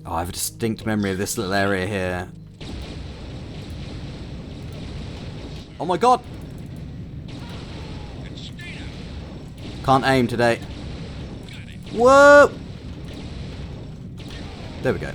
Oh, I have a distinct memory of this little area here. Oh my god! Can't aim today. Whoa! There we go.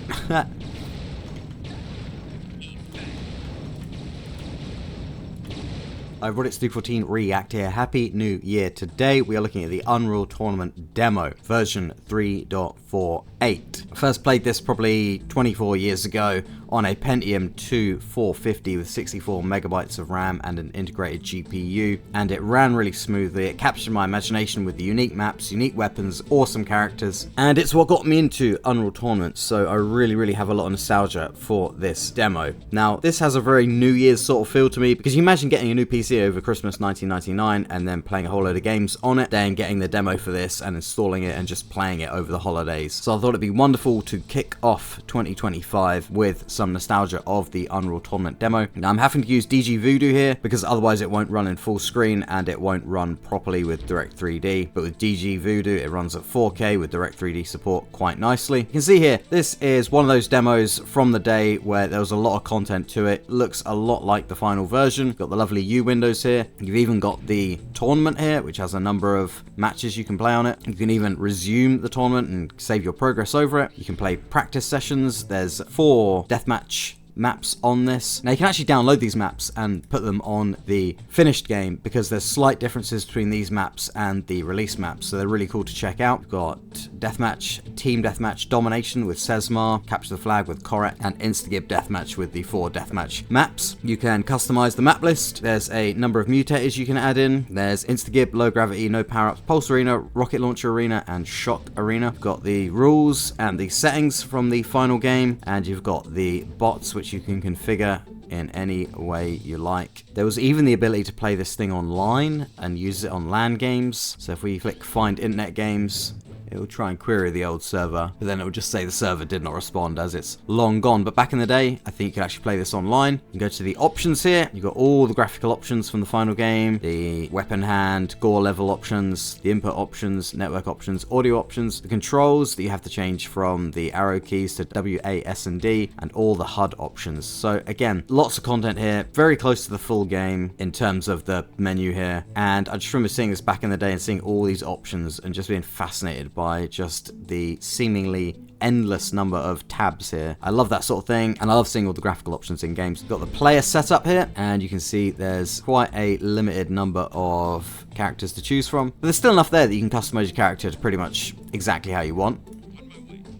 RTX 314 React here. Happy New Year. Today we are looking at the Unreal Tournament demo, version 3.48. I first played this probably 24 years ago on a Pentium 2 450 with 64 megabytes of RAM and an integrated GPU, and it ran really smoothly. It captured my imagination with the unique maps, unique weapons, awesome characters, and it's what got me into Unreal Tournament, so I really have a lot of nostalgia for this demo. Now, this has a very New Year's sort of feel to me, because you imagine getting a new PC over Christmas 1999 and then playing a whole load of games on it, then getting the demo for this and installing it and just playing it over the holidays. So I thought it'd be wonderful to kick off 2025 with some nostalgia of the Unreal Tournament demo. Now I'm having to use DG Voodoo here because otherwise it won't run in full screen and it won't run properly with Direct 3D, but with DG Voodoo it runs at 4K with Direct 3D support quite nicely. You can see here, this is one of those demos from the day where there was a lot of content to it. Looks a lot like the final version. Got the lovely U windows here. You've even got the tournament here, which has a number of matches you can play on it. You can even resume the tournament and save your progress over it. You can play practice sessions. There's 4 deathmatch maps on this. Now you can actually download these maps and put them on the finished game because there's slight differences between these maps and the release maps, so they're really cool to check out. We've got deathmatch, team deathmatch, domination with Sesmar, capture the flag with Corret, and Instagib deathmatch with the 4 deathmatch maps. You can customize the map list. There's a number of mutators you can add in. There's Instagib, low gravity, no power-ups, pulse arena, rocket launcher arena, and shock arena. You've got the rules and the settings from the final game, and you've got the bots which you can configure in any way you like. There was even the ability to play this thing online and use it on LAN games. So if we click find internet games, it will try and query the old server, but then it will just say the server did not respond as it's long gone. But back in the day, I think you could actually play this online. You can go to the options here. You've got all the graphical options from the final game, the weapon hand, gore level options, the input options, network options, audio options, the controls that you have to change from the arrow keys to W, A, S, and D, and all the HUD options. So again, lots of content here, very close to the full game in terms of the menu here. And I just remember seeing this back in the day and seeing all these options and just being fascinated by just the seemingly endless number of tabs here. I love that sort of thing, and I love seeing all the graphical options in games. We've got the player setup here, and you can see there's quite a limited number of characters to choose from, but there's still enough there that you can customize your character to pretty much exactly how you want.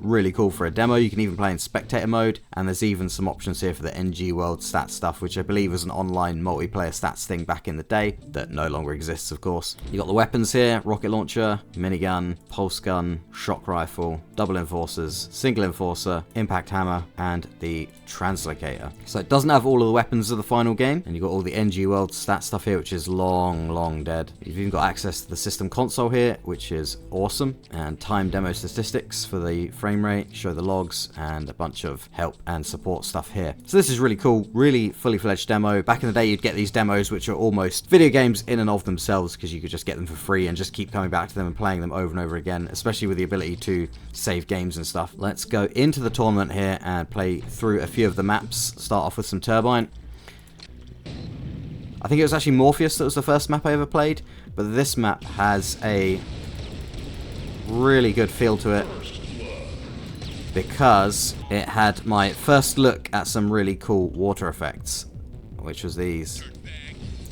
Really cool for a demo. You can even play in spectator mode, and there's even some options here for the NG World stats stuff, which I believe was an online multiplayer stats thing back in the day that no longer exists, of course. You got the weapons here: rocket launcher, minigun, pulse gun, shock rifle, double enforcers, single enforcer, impact hammer, and the translocator. So it doesn't have all of the weapons of the final game, and you've got all the NG World stat stuff here, which is long dead. You've even got access to the system console here, which is awesome, and time demo statistics for the frame rate, show the logs, and a bunch of help and support stuff here. So this is really cool, really fully fledged demo. Back in the day, you'd get these demos which are almost video games in and of themselves because you could just get them for free and just keep coming back to them and playing them over and over again, especially with the ability to save games and stuff. Let's go into the tournament here and play through a few of the maps. Start off with some Turbine. I think it was actually Morpheus that was the first map I ever played, but this map has a really good feel to it, because it had my first look at some really cool water effects, which was these.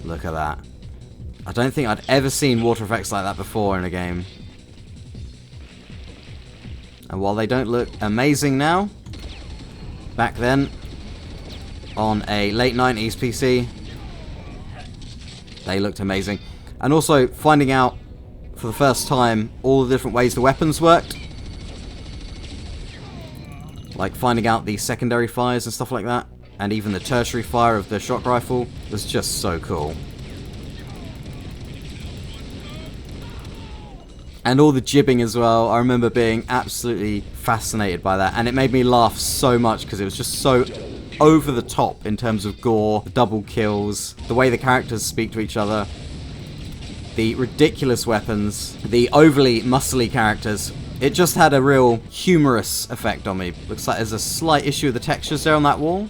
Look at that. I don't think I'd ever seen water effects like that before in a game. And while they don't look amazing now, back then, on a late 90s PC, they looked amazing. And also finding out for the first time all the different ways the weapons worked. Like finding out the secondary fires and stuff like that, and even the tertiary fire of the shock rifle was just so cool. And all the jibbing as well. I remember being absolutely fascinated by that, and it made me laugh so much because it was just so over the top in terms of gore, the double kills, the way the characters speak to each other, the ridiculous weapons, the overly muscly characters It just had a real humorous effect on me. Looks like there's a slight issue with the textures there on that wall.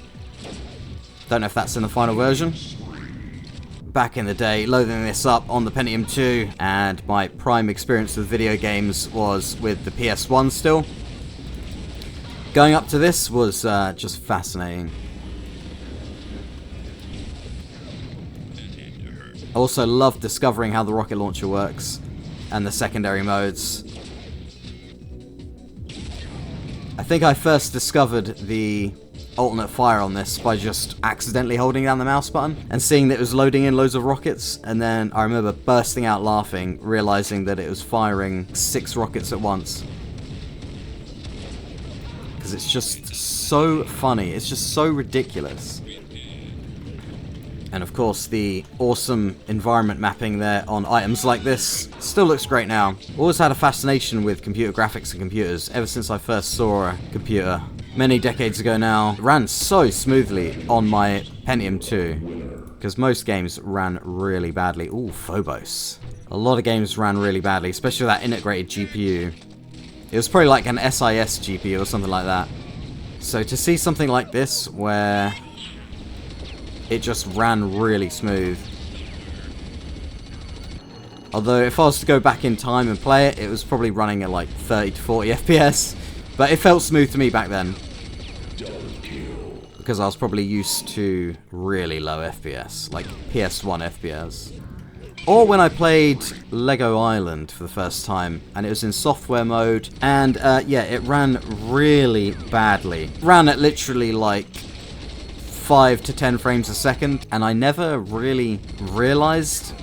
Don't know if that's in the final version. Back in the day, loading this up on the Pentium 2, and my prime experience with video games was with the PS1 still. Going up to this was just fascinating. I also love discovering how the rocket launcher works and the secondary modes. I think I first discovered the alternate fire on this by just accidentally holding down the mouse button and seeing that it was loading in loads of rockets, and then I remember bursting out laughing, realizing that it was firing 6 rockets at once. Because it's just so funny, it's just so ridiculous. And of course the awesome environment mapping there on items like this still looks great now. Always had a fascination with computer graphics and computers ever since I first saw a computer. Many decades ago now. It ran so smoothly on my Pentium 2. Because most games ran really badly. Ooh, Phobos. A lot of games ran really badly, especially with that integrated GPU. It was probably like an SIS GPU or something like that. So to see something like this where it just ran really smooth. Although if I was to go back in time and play it, it was probably running at like 30 to 40 FPS. But it felt smooth to me back then. Because I was probably used to really low FPS, like PS1 FPS. Or when I played Lego Island for the first time, and it was in software mode, and yeah, it ran really badly. It ran at literally like 5 to 10 frames a second, and I never really realized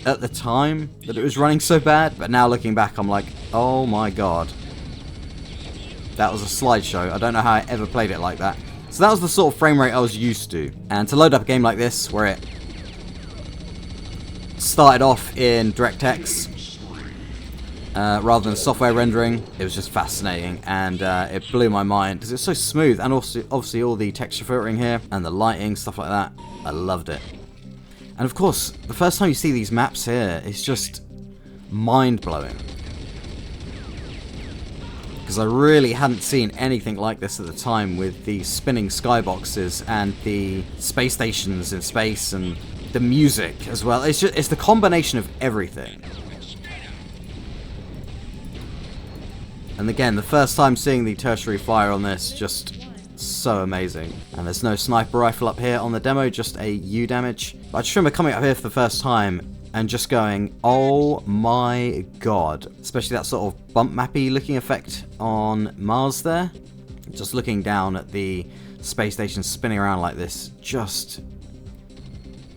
at the time that it was running so bad, but now looking back I'm like, oh my god. That was a slideshow. I don't know how I ever played it like that. So that was the sort of frame rate I was used to. And to load up a game like this, where it started off in DirectX rather than software rendering, it was just fascinating, and it blew my mind because it's so smooth, and also obviously all the texture filtering here and the lighting, stuff like that. I loved it. And of course, the first time you see these maps here, it's just mind-blowing. Because I really hadn't seen anything like this at the time, with the spinning skyboxes and the space stations in space and the music as well. It's the combination of everything. And again, the first time seeing the tertiary fire on this, just so amazing. And there's no sniper rifle up here on the demo, just a U damage. But I just remember coming up here for the first time and just going, oh my god. Especially that sort of bump mappy looking effect on Mars there. Just looking down at the space station spinning around like this, just...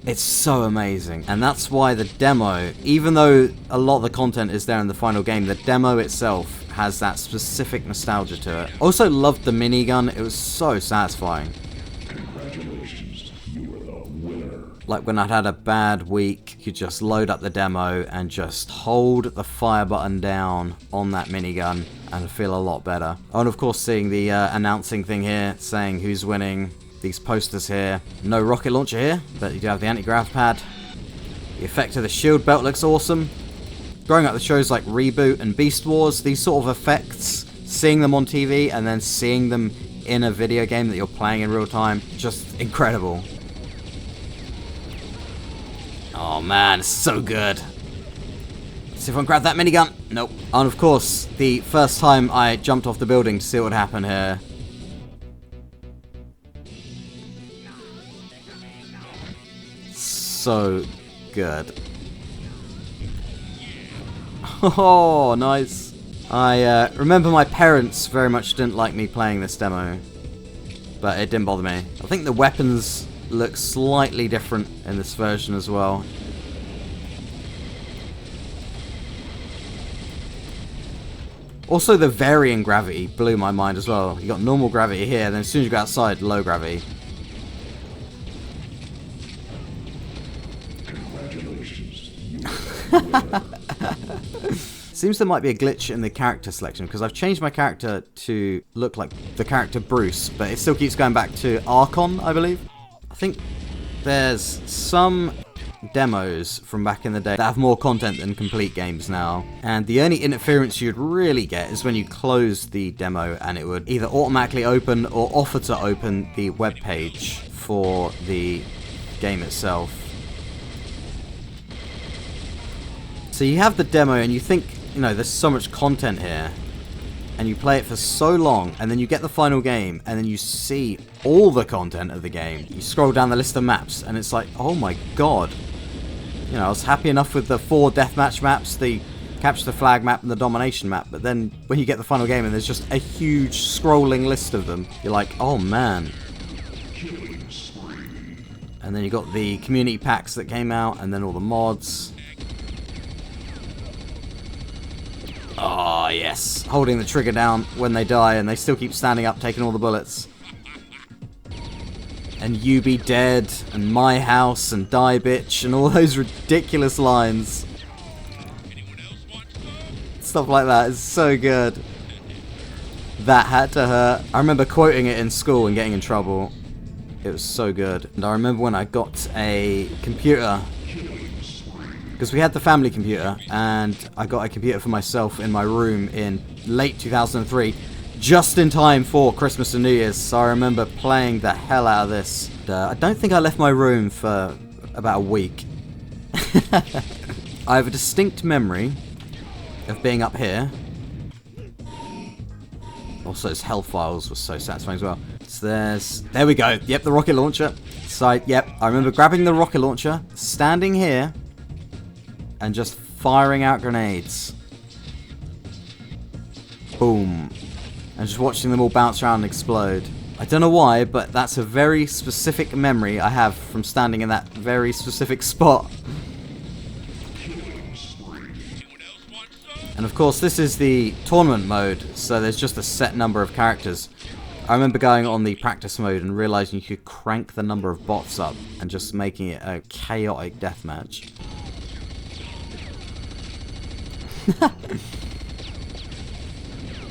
it's so amazing. And that's why the demo, even though a lot of the content is there in the final game, the demo itself has that specific nostalgia to it. Also loved the minigun, it was so satisfying. Congratulations, you are the winner. Like when I'd had a bad week, you could just load up the demo and just hold the fire button down on that minigun and feel a lot better. Oh, and of course seeing the announcing thing here, saying who's winning. These posters here. No rocket launcher here, but you do have the anti-grav pad. The effect of the shield belt looks awesome. Growing up with shows like Reboot and Beast Wars, these sort of effects, seeing them on TV and then seeing them in a video game that you're playing in real time, just incredible. Oh man, it's so good. Let's see if I can grab that minigun. Nope. And of course, the first time I jumped off the building to see what would happen here. So good. Oh, nice. I remember my parents very much didn't like me playing this demo, but it didn't bother me. I think the weapons look slightly different in this version as well. Also, the varying gravity blew my mind as well. You got normal gravity here, then as soon as you go outside, low gravity. Seems there might be a glitch in the character selection, because I've changed my character to look like the character Bruce, but it still keeps going back to Archon, I believe. I think there's some demos from back in the day that have more content than complete games now. And the only interference you'd really get is when you close the demo and it would either automatically open or offer to open the web page for the game itself. So you have the demo and you think, you know, there's so much content here, and you play it for so long, and then you get the final game and then you see all the content of the game. You scroll down the list of maps and it's like, oh my god. You know, I was happy enough with the 4 deathmatch maps, the capture the flag map and the domination map, but then when you get the final game and there's just a huge scrolling list of them, you're like, oh man. And then you got the community packs that came out, and then all the mods. Oh yes, holding the trigger down when they die and they still keep standing up taking all the bullets. And you be dead, and my house, and die bitch, and all those ridiculous lines. Stuff like that is so good. That had to hurt. I remember quoting it in school and getting in trouble. It was so good. And I remember when I got a computer, because we had the family computer, and I got a computer for myself in my room in late 2003, just in time for Christmas and New Year's. So I remember playing the hell out of this. I don't think I left my room for about a week. I have a distinct memory of being up here. Also, his health files were so satisfying as well. So there we go. Yep, the rocket launcher. So, yep, I remember grabbing the rocket launcher, standing here, and just firing out grenades. Boom. And just watching them all bounce around and explode. I don't know why, but that's a very specific memory I have from standing in that very specific spot. And of course, this is the tournament mode, so there's just a set number of characters. I remember going on the practice mode and realizing you could crank the number of bots up and just making it a chaotic deathmatch.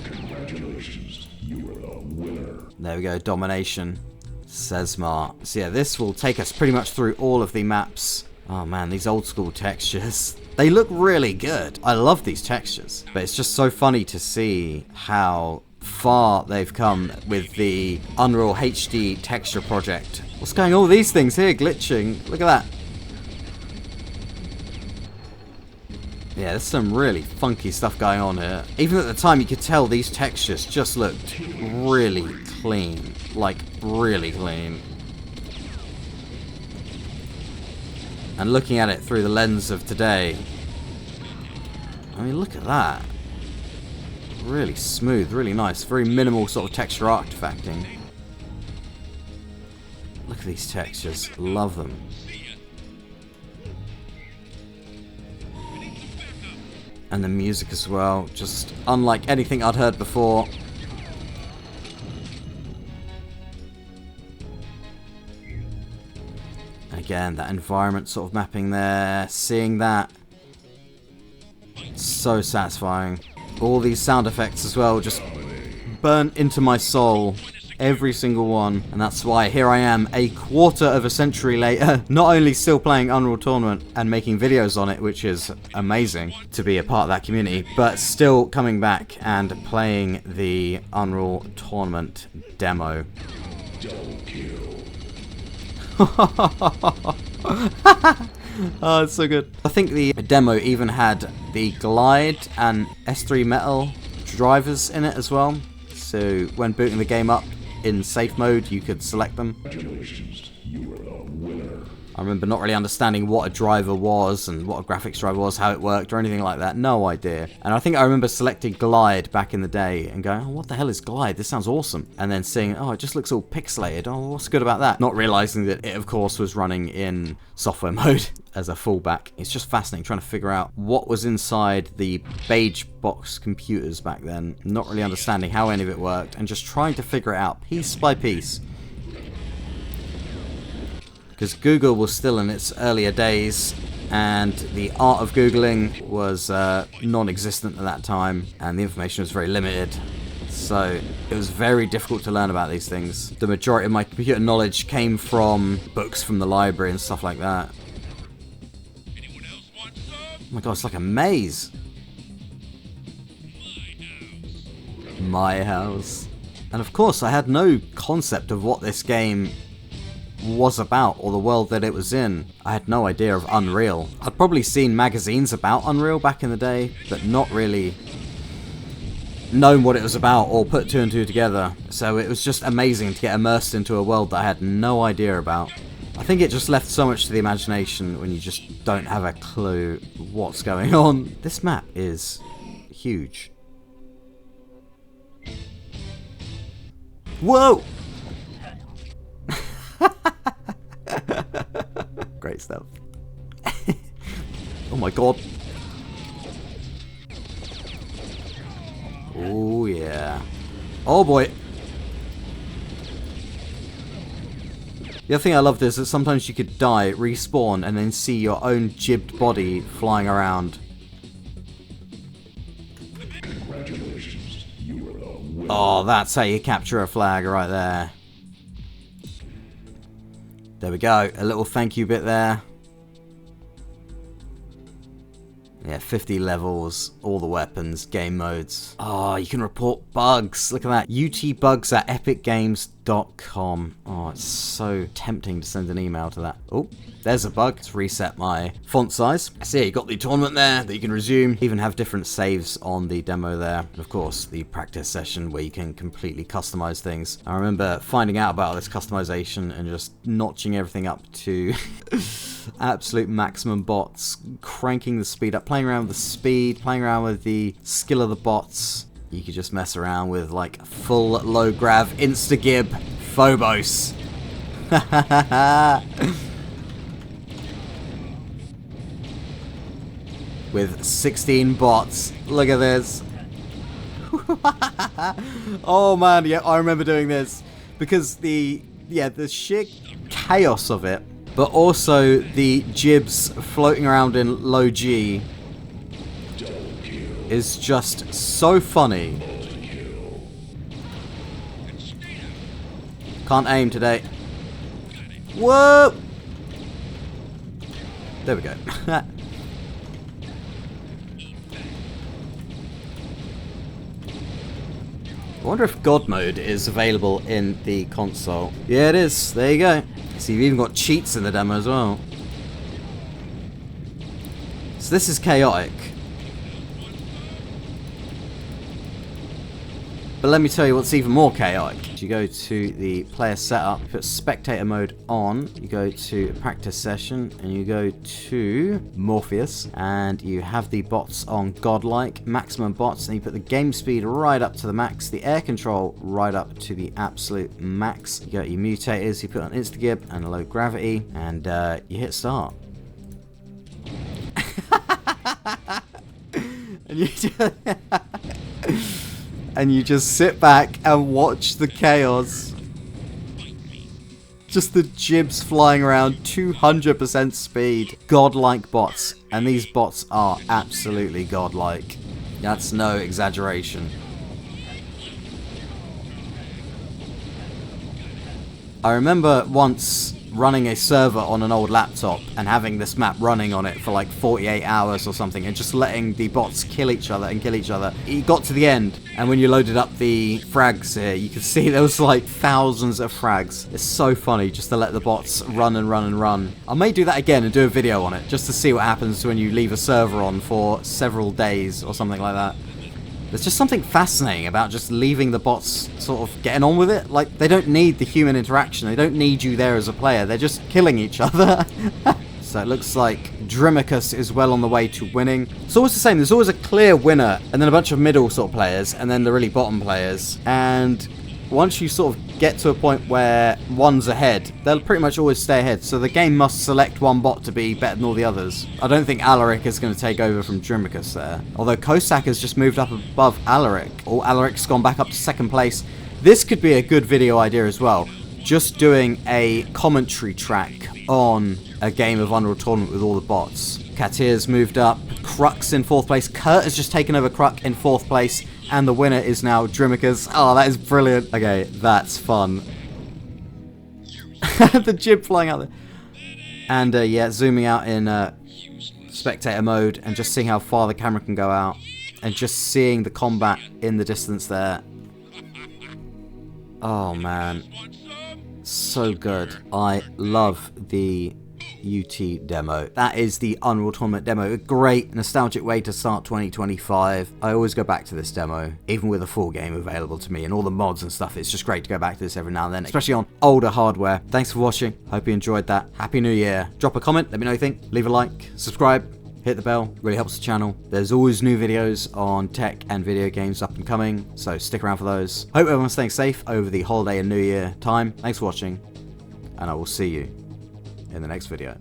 Congratulations, you are the winner. There we go, domination, says Mark. So yeah, this will take us pretty much through all of the maps. Oh man, these old school textures. They look really good. I love these textures. But it's just so funny to see how far they've come with the Unreal HD texture project. What's going on with these things here glitching? Look at that. Yeah, there's some really funky stuff going on here. Even at the time, you could tell these textures just looked really clean. Like, really clean. And looking at it through the lens of today, I mean, look at that. Really smooth, really nice. Very minimal sort of texture artifacting. Look at these textures. Love them. And the music as well. Just unlike anything I'd heard before. Again, that environment sort of mapping there. Seeing that. So satisfying. All these sound effects as well just burnt into my soul. Every single one. And that's why here I am a quarter of a century later, not only still playing Unreal Tournament and making videos on it, which is amazing to be a part of that community, but still coming back and playing the Unreal Tournament demo. Double kill. Oh, it's so good. I think the demo even had the Glide and S3 Metal drivers in it as well. So when booting the game up in safe mode, you could select them. Congratulations, you are the winner. I remember not really understanding what a driver was and what a graphics driver was, how it worked, or anything like that. No idea. And I think I remember selecting Glide back in the day and going, oh, what the hell is Glide? This sounds awesome. And then seeing, oh, it just looks all pixelated. Oh, what's good about that? Not realizing that it, of course, was running in software mode as a fallback. It's just fascinating trying to figure out what was inside the beige box computers back then. Not really understanding how any of it worked and just trying to figure it out piece by piece. Because Google was still in its earlier days, and the art of Googling was non-existent at that time, and the information was very limited. So it was very difficult to learn about these things. The majority of my computer knowledge came from books from the library and stuff like that. Oh my god, it's like a maze. My house. And of course, I had no concept of what this game was about or the world that it was in. I had no idea of Unreal. I'd probably seen magazines about Unreal back in the day, but not really known what it was about or put two and two together. So it was just amazing to get immersed into a world that I had no idea about. I think it just left so much to the imagination when you just don't have a clue what's going on. This map is huge. Whoa! Great stuff. Oh my god. Oh yeah. Oh boy. The other thing I loved is that sometimes you could die, respawn, and then see your own jibbed body flying around. Congratulations, you are the winner. Oh, that's how you capture a flag right there. There we go, a little thank you bit there. Yeah, 50 levels, all the weapons, game modes. Oh, you can report bugs. Look at that. utbugs@epicgames.com. Oh, it's so tempting to send an email to that. Oh, there's a bug. Let's reset my font size. See, you got the tournament there that you can resume. Even have different saves on the demo there. And of course, the practice session where you can completely customize things. I remember finding out about this customization and just notching everything up to absolute maximum bots, cranking the speed up, playing around with the speed, playing around with the skill of the bots. You could just mess around with like full low grav, insta-gib, Phobos. With 16 bots. Look at this. Oh man, yeah, I remember doing this because the sheer chaos of it, but also the jibs floating around in low G is just so funny. Can't aim today. Whoa! There we go. I wonder if God mode is available in the console. Yeah, it is. There you go. See, you've even got cheats in the demo as well. So this is chaotic. But let me tell you what's even more chaotic. You go to the player setup, put spectator mode on, you go to practice session, and you go to Morpheus, and you have the bots on godlike, maximum bots, and you put the game speed right up to the max, the air control right up to the absolute max. You got your mutators, you put on insta-gib and low gravity, and you hit start. And you just and you just sit back and watch the chaos. Just the jibs flying around, 200% speed. Godlike bots. And these bots are absolutely godlike. That's no exaggeration. I remember once running a server on an old laptop and having this map running on it for like 48 hours or something and just letting the bots kill each other and kill each other. It got to the end, and when you loaded up the frags here, you could see there was like thousands of frags. It's so funny just to let the bots run and run and run. I may do that again and do a video on it just to see what happens when you leave a server on for several days or something like that. There's just something fascinating about just leaving the bots sort of getting on with it. Like, they don't need the human interaction. They don't need you there as a player. They're just killing each other. So it looks like Dreamicus is well on the way to winning. It's always the same. There's always a clear winner, and then a bunch of middle sort of players, and then the really bottom players. And once you sort of get to a point where one's ahead, they'll pretty much always stay ahead. So the game must select one bot to be better than all the others. I don't think Alaric is going to take over from Dreamicus there. Although Cossack has just moved up above Alaric. Or Alaric's gone back up to second place. This could be a good video idea as well. Just doing a commentary track on a game of Unreal Tournament with all the bots. Katir's moved up. Kruk's in fourth place. Kurt has just taken over Kruk in fourth place. And the winner is now Dreamicus. Oh, that is brilliant. Okay, that's fun. The jib flying out there. And yeah, zooming out in spectator mode and just seeing how far the camera can go out and just seeing the combat in the distance there. Oh man, so good. I love the UT demo. That is the Unreal Tournament demo. A great nostalgic way to start 2025. I always go back to this demo, even with a full game available to me and all the mods and stuff. It's just great to go back to this every now and then, especially on older hardware. Thanks for watching. Hope you enjoyed that. Happy New Year. Drop a comment, let me know what you think. Leave a like, subscribe, hit the bell, really helps the channel. There's always new videos on tech and video games up and coming, so stick around for those. Hope everyone's staying safe over the holiday and New Year time. Thanks for watching, and I will see you in the next video.